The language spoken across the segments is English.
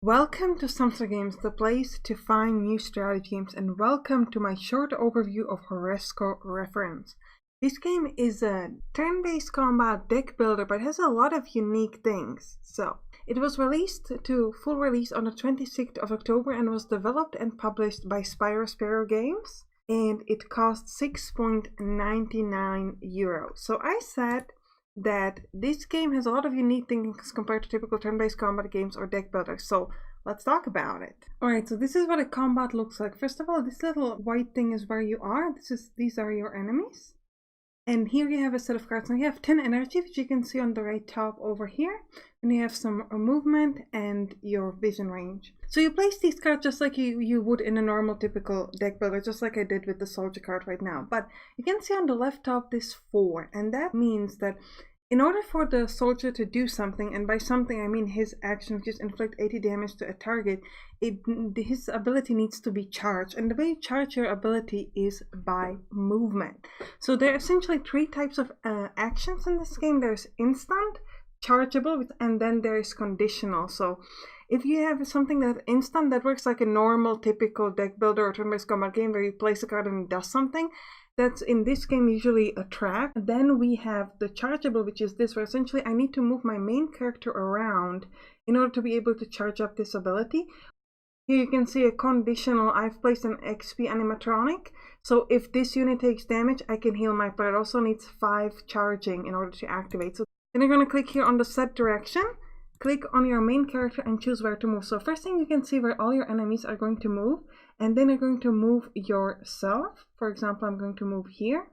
Welcome to Sampstra Games, the place to find new strategy games, and welcome to my short overview of Horresco Referens. This game is a turn-based combat deck builder, but it has a lot of unique things. So, it was released to full release on the 26th of October and was developed and published by Sparrow Games, and it cost €6.99. So I said that this game has a lot of unique things compared to typical turn-based combat games or deck builders, so let's talk about it. Alright, so this is what a combat looks like. First of all, this little white thing is where you are. These are your enemies. And here you have a set of cards. Now you have 10 energy, which you can see on the right top over here. And you have some movement and your vision range. So you place these cards just like you would in a normal typical deck builder, just like I did with the soldier card right now. But you can see on the left top this 4, and that means that in order for the soldier to do something, and by something I mean his action, which is inflict 80 damage to a target, his ability needs to be charged. And the way you charge your ability is by movement. So there are essentially 3 types of actions in this game. There's instant, chargeable, and then there is conditional. So if you have something that's instant, that works like a normal typical deck builder or turn-based combat game where you place a card and it does something. That's in this game usually a trap. Then we have the chargeable, which is this, where essentially I need to move my main character around in order to be able to charge up this ability. Here you can see a conditional. I've placed an XP animatronic, so if this unit takes damage, I can heal my player. It also needs 5 charging in order to activate. So then you're going to click here on the set direction, click on your main character and choose where to move. So first thing you can see where all your enemies are going to move, and then you're going to move yourself. For example, I'm going to move here.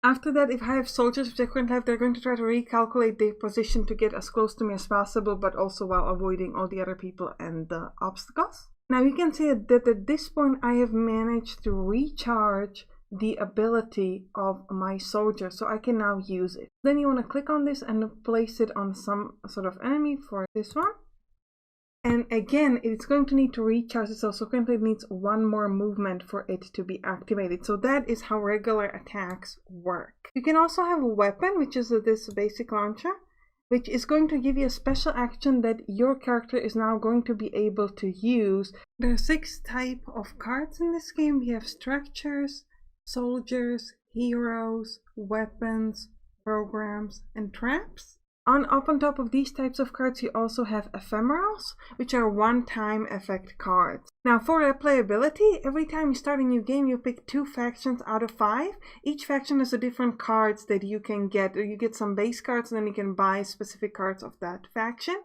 After that, if I have soldiers which I currently have, they're going to try to recalculate their position to get as close to me as possible, but also while avoiding all the other people and the obstacles. Now you can see that at this point I have managed to recharge the ability of my soldier, so I can now use it. Then you want to click on this and place it on some sort of enemy. For this one, and again it's going to need to recharge itself, so currently it needs 1 more movement for it to be activated. So that is how regular attacks work. You can also have a weapon, which is this basic launcher, which is going to give you a special action that your character is now going to be able to use. There are 6 types of cards in this game. We have structures, soldiers, heroes, weapons, programs, and traps. Up on top of these types of cards, you also have ephemerals, which are one-time effect cards. Now for playability, every time you start a new game, you pick 2 factions out of 5. Each faction has a different cards that you can get. You get some base cards, and then you can buy specific cards of that faction.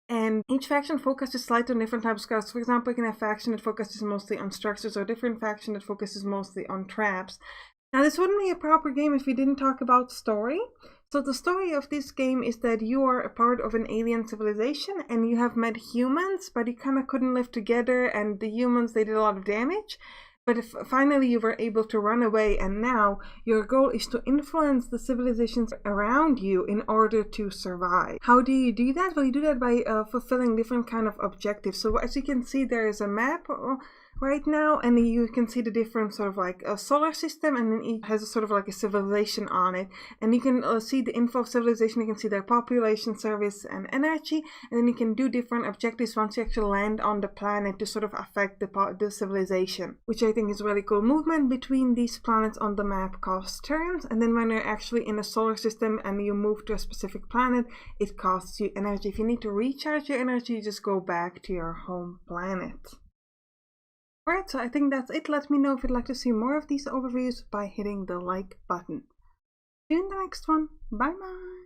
And each faction focuses slightly on different types of cards. For example, you can have a faction that focuses mostly on structures, or a different faction that focuses mostly on traps. Now this wouldn't be a proper game if we didn't talk about story. So the story of this game is that you are a part of an alien civilization and you have met humans, but you kind of couldn't live together, and the humans, they did a lot of damage. But finally you were able to run away, and now your goal is to influence the civilizations around you in order to survive. How do you do that? Well, you do that by fulfilling different kind of objectives. So as you can see, there is a map right now, and you can see the different sort of like a solar system, and then each has a sort of like a civilization on it, and you can see the info of civilization. You can see their population, service, and energy, and then you can do different objectives once you actually land on the planet to sort of affect the civilization, which I think is really cool. Movement between these planets on the map costs turns, and then when you're actually in a solar system and you move to a specific planet, it costs you energy. If you need to recharge your energy, you just go back to your home planet. Alright, so I think that's it. Let me know if you'd like to see more of these overviews by hitting the like button. See you in the next one. Bye bye!